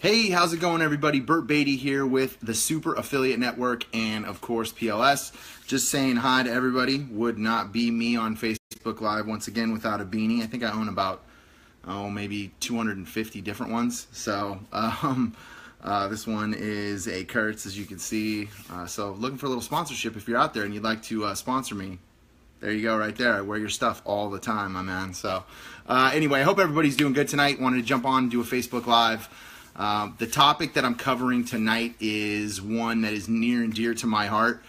Hey, how's it going, everybody? Burt Beatty here with the Super Affiliate Network and, of course, PLS. Just saying hi to everybody. Would not be me on Facebook Live once again without a beanie. I think I own about, maybe 250 different ones. So, this one is a Kurtz, as you can see. So, looking for a little sponsorship if you're out there and you'd like to sponsor me. There you go, right there. I wear your stuff all the time, my man. So, anyway, I hope everybody's doing good tonight. Wanted to jump on and do a Facebook Live. The topic that I'm covering tonight is one that is near and dear to my heart.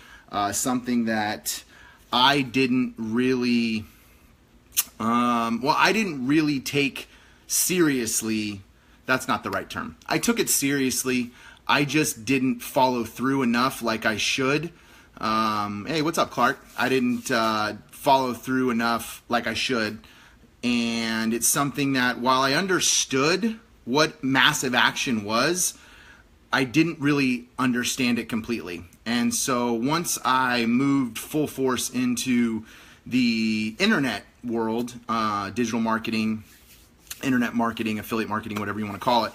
Something that I didn't really, I didn't really take seriously. That's not the right term. I took it seriously. I just didn't follow through enough like I should. Hey, what's up, Clark? I didn't follow through enough like I should. And it's something that while I understood what massive action was, I didn't really understand it completely. And so once I moved full force into the internet world, digital marketing, internet marketing, affiliate marketing, whatever you want to call it,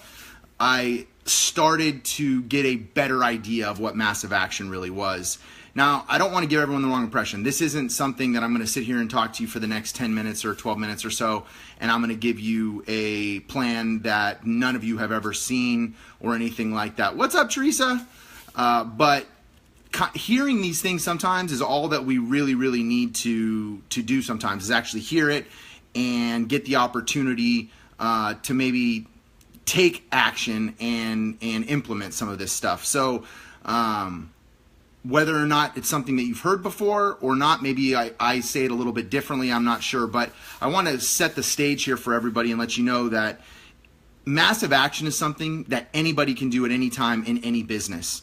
I started to get a better idea of what massive action really was. Now, I don't want to give everyone the wrong impression. This isn't something that I'm going to sit here and talk to you for the next 10 minutes or 12 minutes or so, and I'm going to give you a plan that none of you have ever seen or anything like that. What's up, Teresa? But hearing these things sometimes is all that we really need to do sometimes, is actually hear it and get the opportunity to maybe take action and implement some of this stuff. So, whether or not it's something that you've heard before or not, maybe I say it a little bit differently, I'm not sure. But I want to set the stage here for everybody and let you know that massive action is something that anybody can do at any time in any business.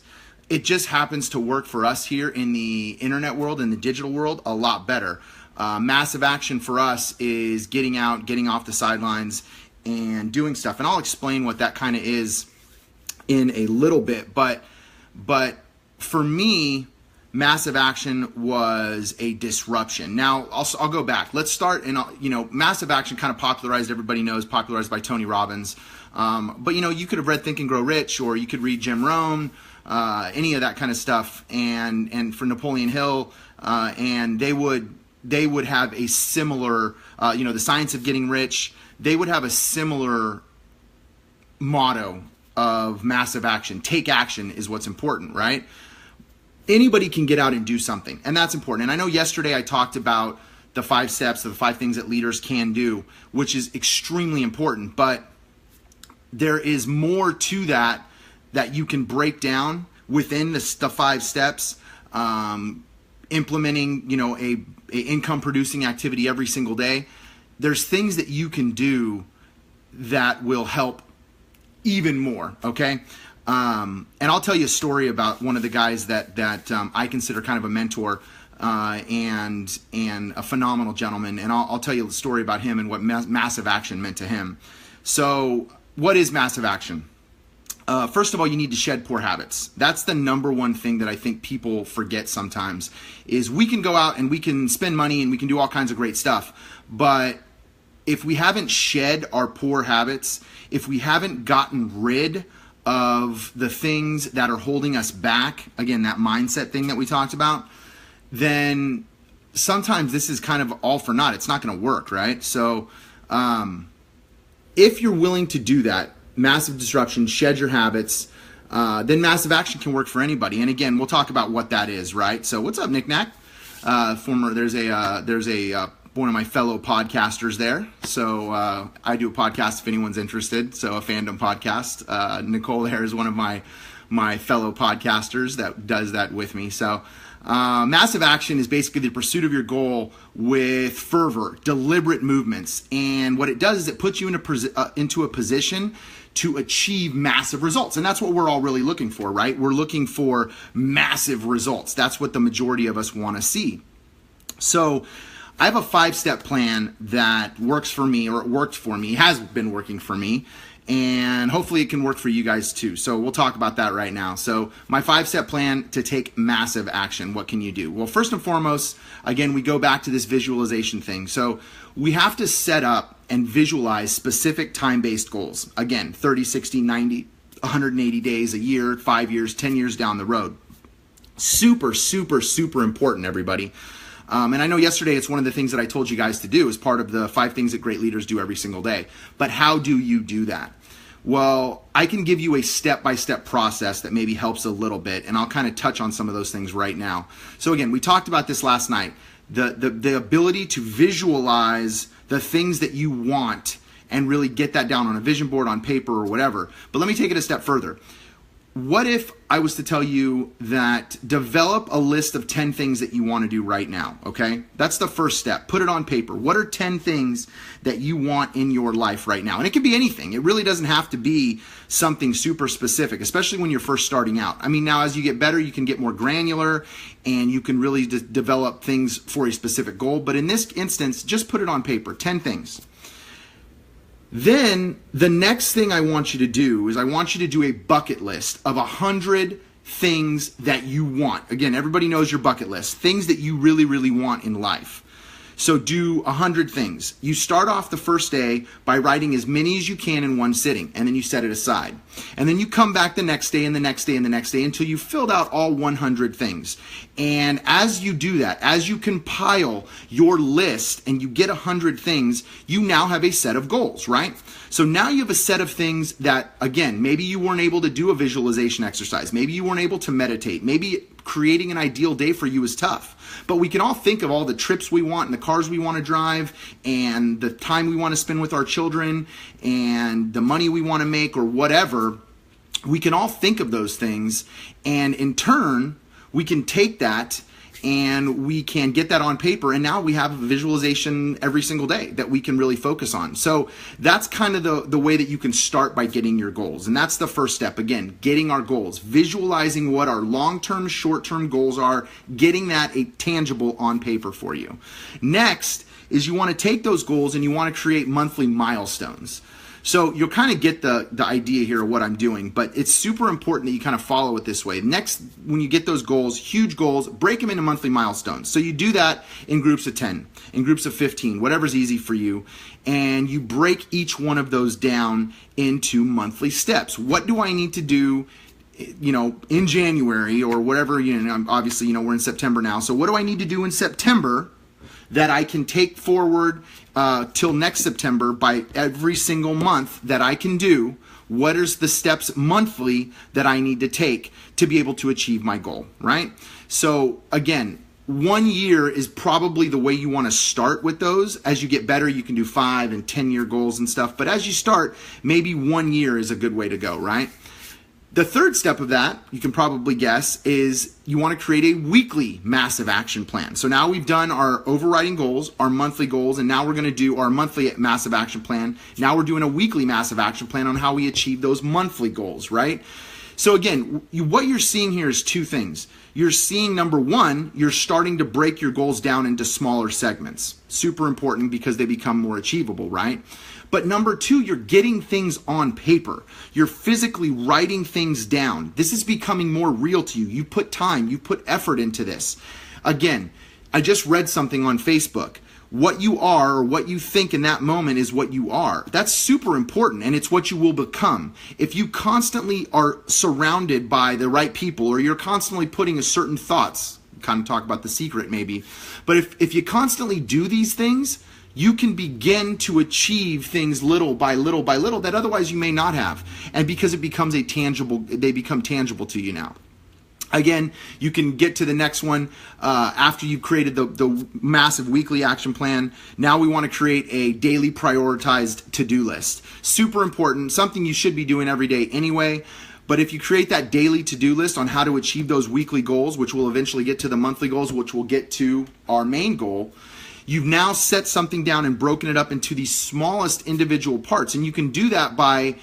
It just happens to work for us here in the internet world, in the digital world, a lot better. Massive action for us is getting out, getting off the sidelines, and doing stuff. And I'll explain what that kind of is in a little bit. But for me, massive action was a disruption. Now, I'll go back. Let's start, massive action kind of popularized by Tony Robbins. But, you could have read Think and Grow Rich, or you could read Jim Rohn, any of that kind of stuff, and for Napoleon Hill, and they would have a similar, The Science of Getting Rich, they would have a similar motto of massive action. Take action is what's important, right? Anybody can get out and do something, and that's important. And I know yesterday I talked about the 5 steps, the 5 things that leaders can do, which is extremely important, but there is more to that you can break down within the 5 steps. Implementing, a income producing activity every single day. There's things that you can do that will help even more, okay? And I'll tell you a story about one of the guys that I consider kind of a mentor and a phenomenal gentleman. And I'll tell you a story about him and what massive action meant to him. So what is massive action? First of all, you need to shed poor habits. That's the number one thing that I think people forget sometimes, is we can go out and we can spend money and we can do all kinds of great stuff. But if we haven't shed our poor habits, if we haven't gotten rid of the things that are holding us back, again, that mindset thing that we talked about, then sometimes this is kind of all for naught. It's not going to work, right? So if you're willing to do that, massive disruption, shed your habits, then massive action can work for anybody. And again, we'll talk about what that is, right? So what's up, Nick Knack? There's one of my fellow podcasters there. So I do a podcast if anyone's interested. So a fandom podcast. Nicole there is one of my fellow podcasters that does that with me. So massive action is basically the pursuit of your goal with fervor, deliberate movements. And what it does is it puts you into a position to achieve massive results. And that's what we're all really looking for, right? We're looking for massive results. That's what the majority of us want to see. So I have a 5-step plan that works for me, or it worked for me, has been working for me, and hopefully it can work for you guys too. So we'll talk about that right now. So my 5-step plan to take massive action. What can you do? Well, first and foremost, again, we go back to this visualization thing. So we have to set up and visualize specific time-based goals. Again, 30, 60, 90, 180 days, a year, 5 years, 10 years down the road. Super, super, super important, everybody. And I know yesterday it's one of the things that I told you guys to do as part of the 5 things that great leaders do every single day. But how do you do that? Well, I can give you a step-by-step process that maybe helps a little bit, and I'll kind of touch on some of those things right now. So again, we talked about this last night, the ability to visualize the things that you want and really get that down on a vision board, on paper, or whatever. But let me take it a step further. What if I was to tell you that develop a list of 10 things that you want to do right now, okay? That's the first step. Put it on paper. What are 10 things that you want in your life right now? And it can be anything. It really doesn't have to be something super specific, especially when you're first starting out. I mean, now as you get better, you can get more granular and you can really develop things for a specific goal. But in this instance, just put it on paper, 10 things. Then the next thing I want you to do is I want you to do a bucket list of 100 things that you want. Again, everybody knows your bucket list, things that you really, really want in life. So do 100 things. You start off the first day by writing as many as you can in one sitting, and then you set it aside. And then you come back the next day and the next day and the next day until you filled out all 100 things. And as you do that, as you compile your list and you get 100 things, you now have a set of goals, right? So now you have a set of things that, again, maybe you weren't able to do a visualization exercise. Maybe you weren't able to meditate. Maybe creating an ideal day for you is tough. But we can all think of all the trips we want and the cars we want to drive and the time we want to spend with our children and the money we want to make or whatever. We can all think of those things, and in turn, we can take that and we can get that on paper, and now we have a visualization every single day that we can really focus on. So that's kind of the way that you can start by getting your goals. And that's the first step. Again, getting our goals, visualizing what our long-term, short-term goals are, getting that tangible on paper for you. Next is you want to take those goals and you want to create monthly milestones. So you'll kind of get the idea here of what I'm doing, but it's super important that you kind of follow it this way. Next, when you get those goals, huge goals, break them into monthly milestones. So you do that in groups of 10, in groups of 15, whatever's easy for you, and you break each one of those down into monthly steps. What do I need to do, in January or whatever, obviously, we're in September now. So what do I need to do in September that I can take forward till next September by every single month that I can do? What is the steps monthly that I need to take to be able to achieve my goal, right? So again, 1 year is probably the way you want to start with those. As you get better, you can do 5 and 10-year goals and stuff. But as you start, maybe 1 year is a good way to go, right? The third step of that, you can probably guess, is you want to create a weekly massive action plan. So now we've done our overriding goals, our monthly goals, and now we're going to do our monthly massive action plan. Now we're doing a weekly massive action plan on how we achieve those monthly goals, right? So again, what you're seeing here is 2 things. You're seeing, number 1, you're starting to break your goals down into smaller segments. Super important because they become more achievable, right? But number 2, you're getting things on paper. You're physically writing things down. This is becoming more real to you. You put time, you put effort into this. Again, I just read something on Facebook. What you are or what you think in that moment is what you are. That's super important, and it's what you will become. If you constantly are surrounded by the right people, or you're constantly putting a certain thoughts, kind of talk about The Secret maybe, but if you constantly do these things, you can begin to achieve things little by little by little that otherwise you may not have. And because it becomes they become tangible to you now. Again, you can get to the next one after you've created the massive weekly action plan. Now we want to create a daily prioritized to-do list. Super important, something you should be doing every day anyway. But if you create that daily to-do list on how to achieve those weekly goals, which will eventually get to the monthly goals, which will get to our main goal, you've now set something down and broken it up into the smallest individual parts. And you can do that by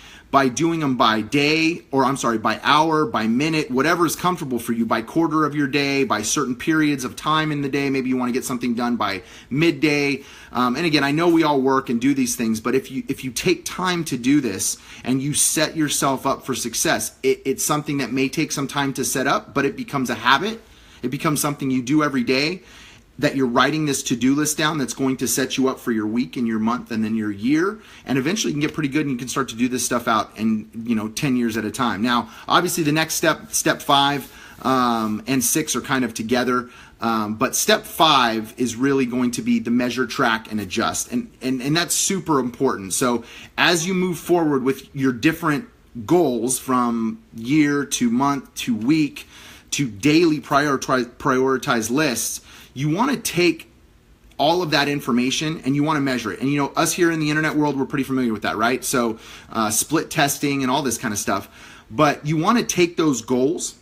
doing them by day, by hour, by minute, whatever is comfortable for you, by quarter of your day, by certain periods of time in the day. Maybe you want to get something done by midday. And again, I know we all work and do these things, but if you take time to do this and you set yourself up for success, it's something that may take some time to set up, but it becomes a habit. It becomes something you do every day. that you're writing this to-do list down that's going to set you up for your week and your month and then your year, and eventually you can get pretty good and you can start to do this stuff out in 10 years at a time. Now, obviously the next step 5 and 6 are kind of together, but step 5 is really going to be the measure, track, and adjust, and that's super important. So as you move forward with your different goals from year to month to week to daily prioritize lists, you want to take all of that information and you want to measure it. And us here in the internet world, we're pretty familiar with that, right? So split testing and all this kind of stuff. But you want to take those goals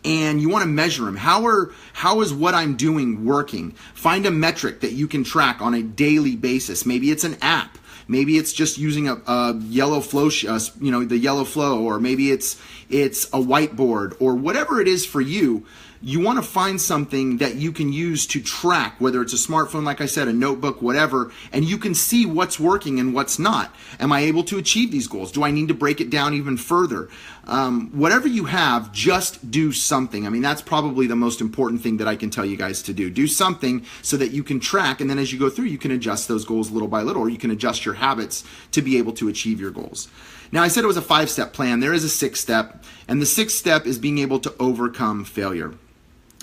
and you want to measure them. How is what I'm doing working? Find a metric that you can track on a daily basis. Maybe it's an app. Maybe it's just using a yellow flow, the yellow flow, or maybe it's a whiteboard, or whatever it is for you. You want to find something that you can use to track, whether it's a smartphone, like I said, a notebook, whatever, and you can see what's working and what's not. Am I able to achieve these goals? Do I need to break it down even further? Whatever you have, just do something. I mean, that's probably the most important thing that I can tell you guys to do. Do something so that you can track, and then as you go through, you can adjust those goals little by little, or you can adjust your habits to be able to achieve your goals. Now, I said it was a 5-step plan. There is a 6th step, and the 6th step is being able to overcome failure.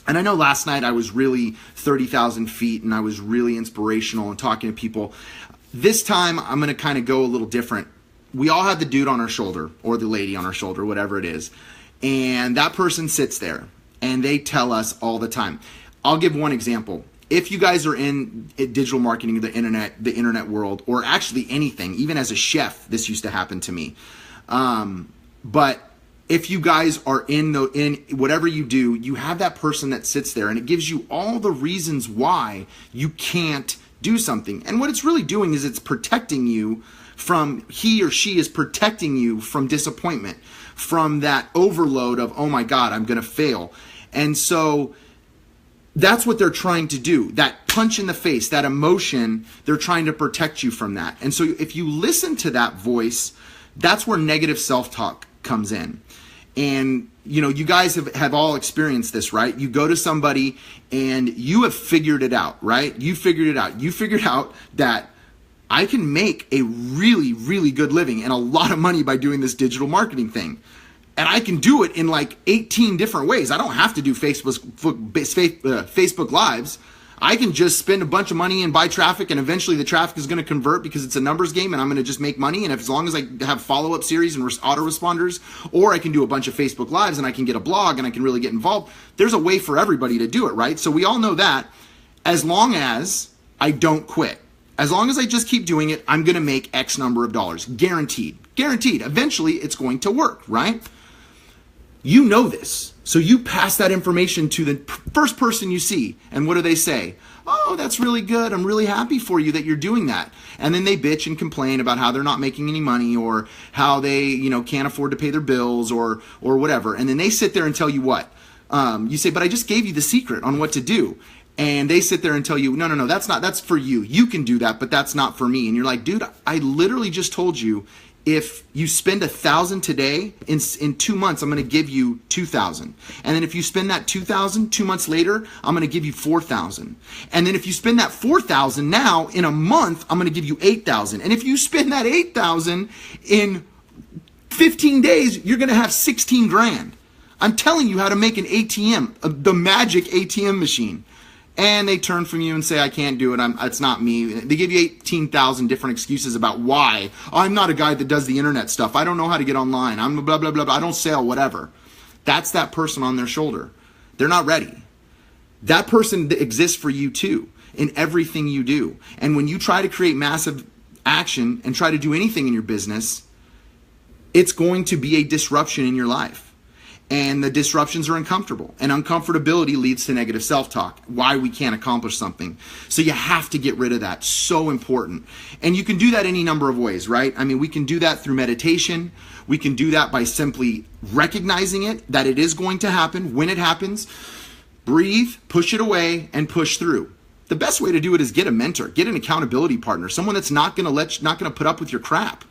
And I know last night I was really 30,000 feet and I was really inspirational and talking to people. This time I'm going to kind of go a little different. We all have the dude on our shoulder or the lady on our shoulder, whatever it is. And that person sits there and they tell us all the time. I'll give one example. If you guys are in digital marketing, the internet world, or actually anything, even as a chef, this used to happen to me. But if you guys are in whatever you do, you have that person that sits there and it gives you all the reasons why you can't do something. And what it's really doing is it's protecting you from, he or she is protecting you from disappointment, from that overload of, oh my God, I'm going to fail. And so that's what they're trying to do. That punch in the face, that emotion, they're trying to protect you from that. And so if you listen to that voice, that's where negative self-talk comes in. And you guys have all experienced this, right? You go to somebody and you have figured it out, right? You figured it out. You figured out that I can make a really, really good living and a lot of money by doing this digital marketing thing. And I can do it in like 18 different ways. I don't have to do Facebook Lives. I can just spend a bunch of money and buy traffic, and eventually the traffic is going to convert because it's a numbers game and I'm going to just make money. And as long as I have follow-up series and autoresponders, or I can do a bunch of Facebook Lives and I can get a blog and I can really get involved, there's a way for everybody to do it, right? So we all know that as long as I don't quit, as long as I just keep doing it, I'm going to make X number of dollars. Guaranteed. Guaranteed. Eventually it's going to work, right? You know this. So you pass that information to the first person you see. And what do they say? Oh, that's really good. I'm really happy for you that you're doing that. And then they bitch and complain about how they're not making any money, or how they, can't afford to pay their bills, or whatever. And then they sit there and tell you what? You say, but I just gave you the secret on what to do. And they sit there and tell you, no, that's for you. You can do that, but that's not for me. And you're like, dude, I literally just told you, if you spend 1,000 today, in 2 months, I'm going to give you 2,000. And then if you spend that 2,000, 2 months later, I'm going to give you 4,000. And then if you spend that 4,000 now, in a month, I'm going to give you 8,000. And if you spend that 8,000 in 15 days, you're going to have 16 grand. I'm telling you how to make an ATM, the magic ATM machine. And they turn from you and say, I can't do it, it's not me. They give you 18,000 different excuses about why. I'm not a guy that does the internet stuff. I don't know how to get online. I'm blah, blah, blah, blah. I don't sell, whatever. That's that person on their shoulder. They're not ready. That person exists for you too, in everything you do. And when you try to create massive action and try to do anything in your business, it's going to be a disruption in your life. And the disruptions are uncomfortable. And uncomfortability leads to negative self-talk, why we can't accomplish something. So you have to get rid of that. So important. And you can do that any number of ways, right? I mean, we can do that through meditation. We can do that by simply recognizing it, that it is going to happen. When it happens, breathe, push it away, and push through. The best way to do it is get a mentor, get an accountability partner, someone that's not going to put up with your crap.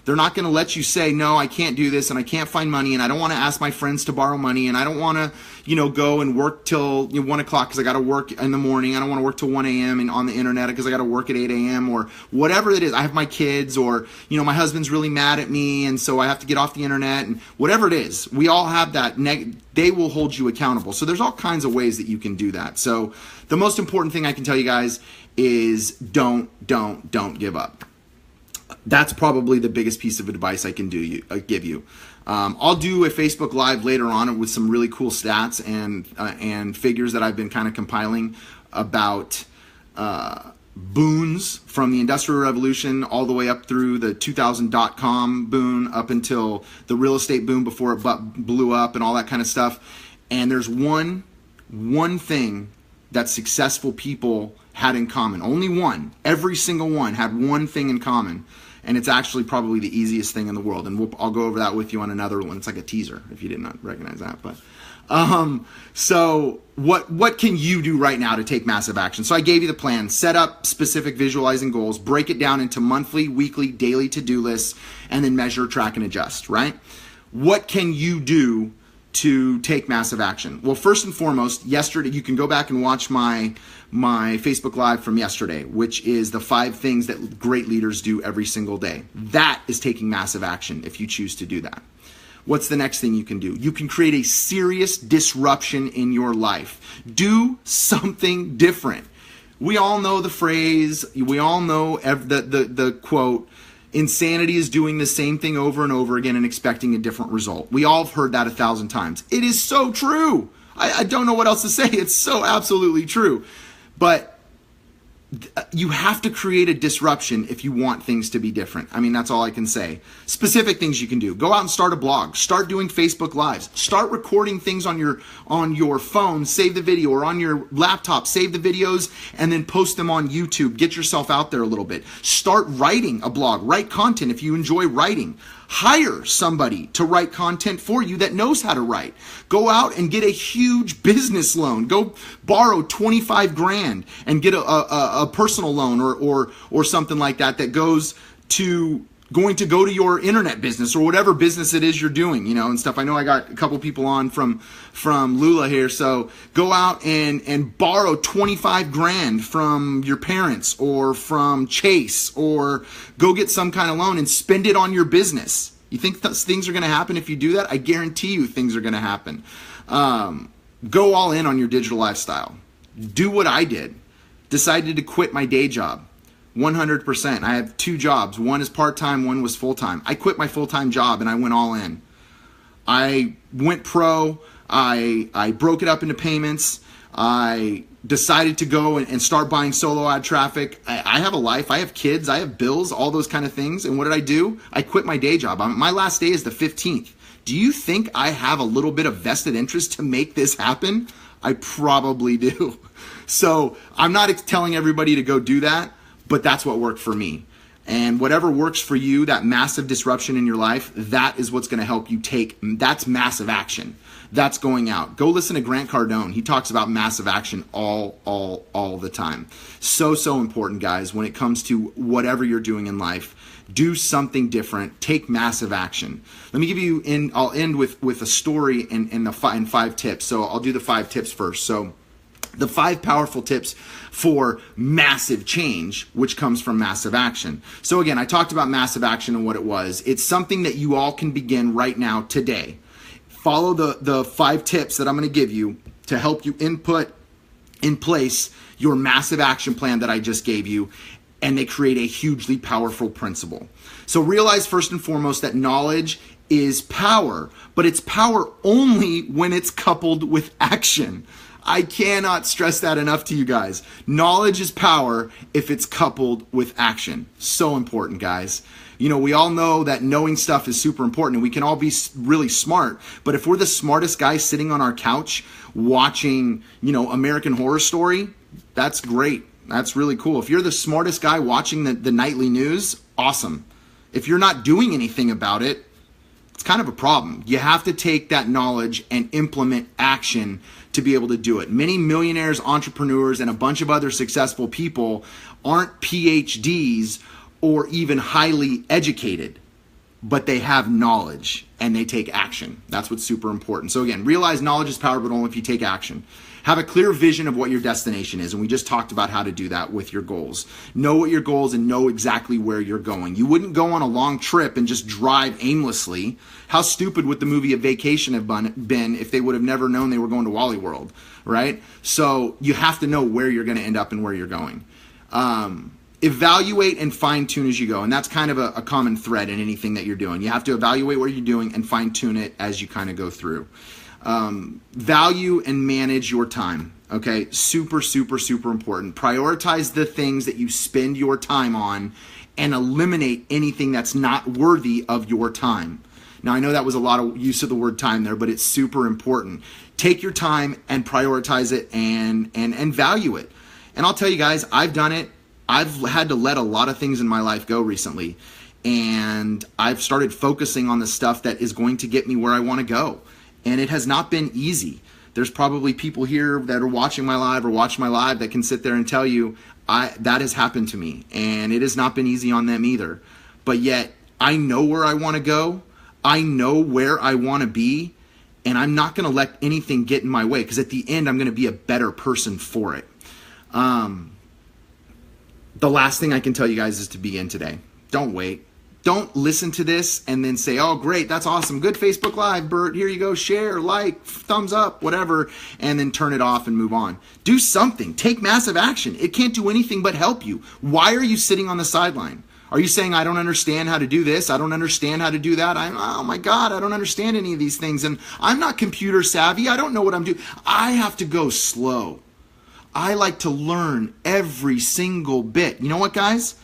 They're not going to let you say, no, I can't do this and I can't find money and I don't want to ask my friends to borrow money and I don't want to, go and work till 1 o'clock because I got to work in the morning. I don't want to work till 1 a.m. and on the internet because I got to work at 8 a.m. or whatever it is. I have my kids, or, my husband's really mad at me and so I have to get off the internet, and whatever it is. We all have that. They will hold you accountable. So there's all kinds of ways that you can do that. So the most important thing I can tell you guys is don't give up. That's probably the biggest piece of advice I can give you. I'll do a Facebook Live later on with some really cool stats and figures that I've been kind of compiling about boons from the Industrial Revolution all the way up through the 2000 .com boom, up until the real estate boom before it blew up and all that kind of stuff. And there's one thing that successful people had in common. Only one. Every single one had one thing in common. And it's actually probably the easiest thing in the world. And I'll go over that with you on another one. It's like a teaser if you did not recognize that. But so what can you do right now to take massive action? So I gave you the plan. Set up specific visualizing goals. Break it down into monthly, weekly, daily to-do lists. And then measure, track, and adjust, right? What can you do to take massive action? Well, first and foremost, yesterday, you can go back and watch my Facebook Live from yesterday, which is the 5 things that great leaders do every single day. That is taking massive action if you choose to do that. What's the next thing you can do? You can create a serious disruption in your life. Do something different. We all know the phrase, we all know the quote, insanity is doing the same thing over and over again and expecting a different result. We all have heard that 1,000 times. It is so true. I don't know what else to say. It's so absolutely true. But you have to create a disruption if you want things to be different. I mean, that's all I can say. Specific things you can do. Go out and start a blog. Start doing Facebook Lives. Start recording things on your phone. Save the video, or on your laptop. Save the videos and then post them on YouTube. Get yourself out there a little bit. Start writing a blog. Write content if you enjoy writing. Hire somebody to write content for you that knows how to write. Go out and get a huge business loan. Go borrow 25 grand and get a personal loan or something like that going to go to your internet business or whatever business it is you're doing, and stuff. I know I got a couple people on from Lula here. So go out and borrow 25 grand from your parents or from Chase, or go get some kind of loan and spend it on your business. You think things are going to happen if you do that? I guarantee you things are going to happen. Go all in on your digital lifestyle. Do what I did. Decided to quit my day job. 100%. I have 2 jobs. One is part-time, one was full-time. I quit my full-time job and I went all in. I went pro. I broke it up into payments. I decided to go and start buying solo ad traffic. I have a life. I have kids. I have bills, all those kind of things. And what did I do? I quit my day job. My last day is the 15th. Do you think I have a little bit of vested interest to make this happen? I probably do. So I'm not telling everybody to go do that, but that's what worked for me. And whatever works for you, that massive disruption in your life, that is what's going to help you that's massive action. That's going out. Go listen to Grant Cardone. He talks about massive action all the time. So important, guys, when it comes to whatever you're doing in life. Do something different. Take massive action. Let me give you, I'll end with a story and 5 tips. So I'll do the 5 tips first. So the 5 powerful tips for massive change, which comes from massive action. So again, I talked about massive action and what it was. It's something that you all can begin right now, today. Follow the 5 tips that I'm going to give you to help you input in place your massive action plan that I just gave you, and they create a hugely powerful principle. So realize first and foremost that knowledge is power, but it's power only when it's coupled with action. I cannot stress that enough to you guys. Knowledge is power if it's coupled with action. So important, guys. We all know that knowing stuff is super important, and we can all be really smart, but if we're the smartest guy sitting on our couch watching, American Horror Story, that's great. That's really cool. If you're the smartest guy watching the nightly news, awesome. If you're not doing anything about it, it's kind of a problem. You have to take that knowledge and implement action to be able to do it. Many millionaires, entrepreneurs, and a bunch of other successful people aren't PhDs or even highly educated. but they have knowledge and they take action. That's what's super important. So again, realize knowledge is power, but only if you take action. Have a clear vision of what your destination is, and we just talked about how to do that with your goals. Know what your goals and know exactly where you're going. You wouldn't go on a long trip and just drive aimlessly. How stupid would the movie A Vacation have been if they would have never known they were going to Wally World, right? So you have to know where you're going to end up and where you're going. Evaluate and fine-tune as you go, and that's kind of a common thread in anything that you're doing. You have to evaluate what you're doing and fine-tune it as you kind of go through. Value and manage your time. Okay, super, super, super important. Prioritize the things that you spend your time on and eliminate anything that's not worthy of your time. Now, I know that was a lot of use of the word time there, but it's super important. Take your time and prioritize it and value it. And I'll tell you guys, I've done it. I've had to let a lot of things in my life go recently, and I've started focusing on the stuff that is going to get me where I want to go. And it has not been easy. There's probably people here that are watching my live or watch my live that can sit there and tell you that has happened to me, and it has not been easy on them either. But yet I know where I want to go. I know where I want to be, and I'm not going to let anything get in my way, because at the end I'm going to be a better person for it. The last thing I can tell you guys is to begin today. Don't wait. Don't listen to this and then say, oh, great, that's awesome. Good Facebook Live, Bert. Here you go. Share, like, thumbs up, whatever, and then turn it off and move on. Do something. Take massive action. It can't do anything but help you. Why are you sitting on the sideline? Are you saying, I don't understand how to do this? I don't understand how to do that? Oh my God, I don't understand any of these things. And I'm not computer savvy. I don't know what I'm doing. I have to go slow. I like to learn every single bit. You know what, guys?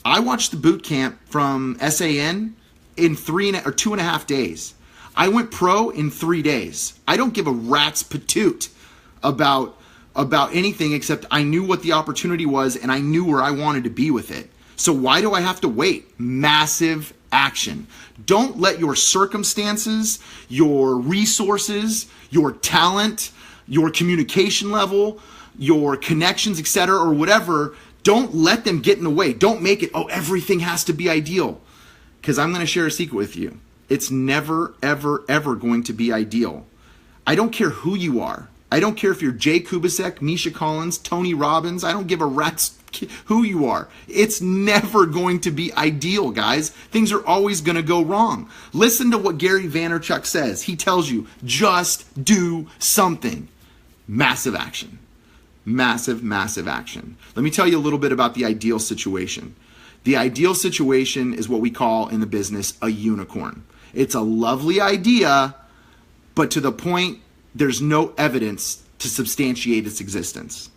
I watched the boot camp from SAN in 2.5 days. I went pro in 3 days. I don't give a rat's patoot about anything, except I knew what the opportunity was and I knew where I wanted to be with it. So why do I have to wait? Massive action. Don't let your circumstances, your resources, your talent, your communication level, your connections, etc., or whatever, don't let them get in the way. Don't make it, oh, everything has to be ideal. Because I'm going to share a secret with you. It's never, ever, ever going to be ideal. I don't care who you are. I don't care if you're Jay Kubasek, Misha Collins, Tony Robbins. I don't give a rat's who you are. It's never going to be ideal, guys. Things are always going to go wrong. Listen to what Gary Vaynerchuk says. He tells you, just do something. Massive action. Massive, massive action. Let me tell you a little bit about the ideal situation. The ideal situation is what we call in the business a unicorn. It's a lovely idea, but to the point there's no evidence to substantiate its existence.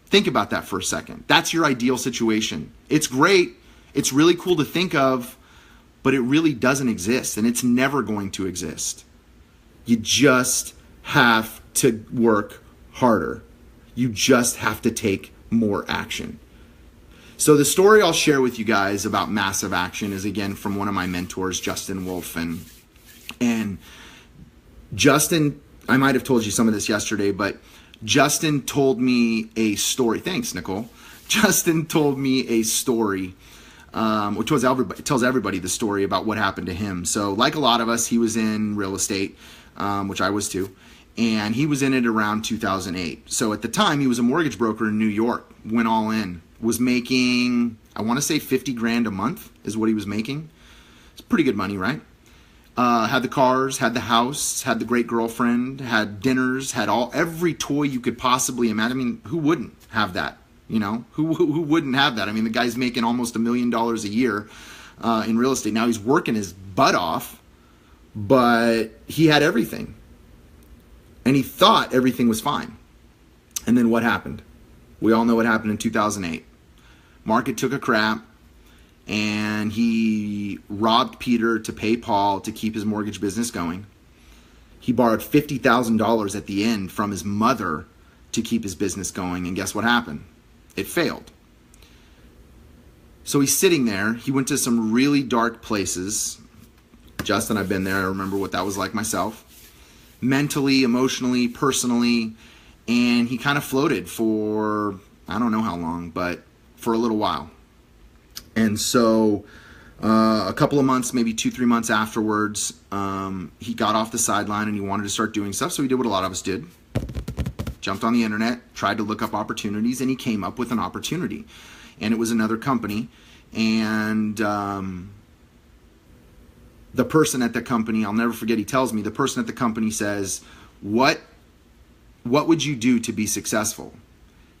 Think about that for a second. That's your ideal situation. It's great. It's really cool to think of, but it really doesn't exist, and it's never going to exist. You just have to work harder. You just have to take more action. So the story I'll share with you guys about massive action is, again, from one of my mentors, Justin Wolf. And Justin, I might have told you some of this yesterday, but Justin told me a story. Thanks, Nicole. Justin told me a story, which tells everybody the story about what happened to him. So like a lot of us, he was in real estate, which I was too. And he was in it around 2008. So at the time, he was a mortgage broker in New York, went all in, was making, I want to say 50 grand a month is what he was making. It's pretty good money, right? Had the cars, had the house, had the great girlfriend, had dinners, had every toy you could possibly imagine. I mean, who wouldn't have that? You know, who wouldn't have that? I mean, the guy's making almost $1 million a year in real estate. Now he's working his butt off, but he had everything. And he thought everything was fine. And then what happened? We all know what happened in 2008. Market took a crap, and he robbed Peter to pay Paul to keep his mortgage business going. He borrowed $50,000 at the end from his mother to keep his business going, and guess what happened? It failed. So he's sitting there. He went to some really dark places. Justin, I've been there. I remember what that was like myself. Mentally, emotionally, personally, and he kind of floated for, I don't know how long, but for a little while. And so A couple of months, maybe 2-3 months afterwards, he got off the sideline and he wanted to start doing stuff. So he did what a lot of us did. Jumped on the internet, tried to look up opportunities, and he came up with an opportunity. And it was another company. And the person at the company, I'll never forget, he tells me, the person at the company says, what would you do to be successful?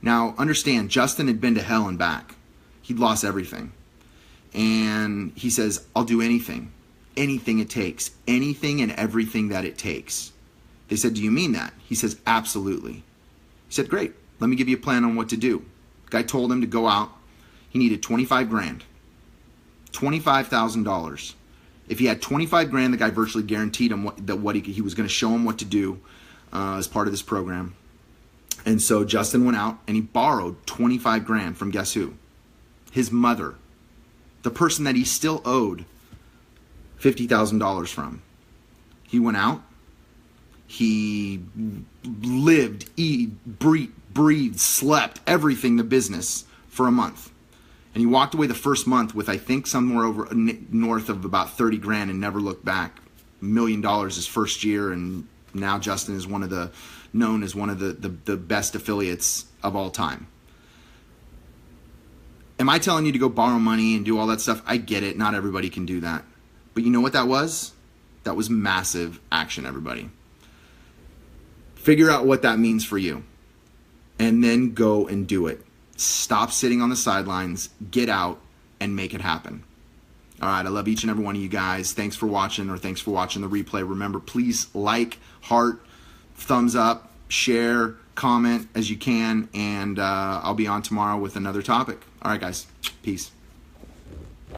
Now, understand, Justin had been to hell and back. He'd lost everything. And he says, I'll do anything. Anything it takes. Anything and everything that it takes. They said, do you mean that? He says, absolutely. He said, great. Let me give you a plan on what to do. The guy told him to go out. He needed 25 grand. $25,000. If he had 25 grand, the guy virtually guaranteed him what he was going to show him what to do as part of this program. And so Justin went out and he borrowed 25 grand from guess who? His mother. The person that he still owed $50,000 from. He went out. He lived, breathed, slept, everything the business for a month. And he walked away the first month with, I think, somewhere over north of about 30 grand and never looked back. $1 million his first year, and now Justin is known as one of the best affiliates of all time. Am I telling you to go borrow money and do all that stuff? I get it. Not everybody can do that. But you know what that was? That was massive action, everybody. Figure out what that means for you. And then go and do it. Stop sitting on the sidelines. Get out and make it happen. All right, I love each and every one of you guys. Thanks for watching, or thanks for watching the replay. Remember, please like, heart, thumbs up, share, comment as you can, and I'll be on tomorrow with another topic. All right, guys. Peace.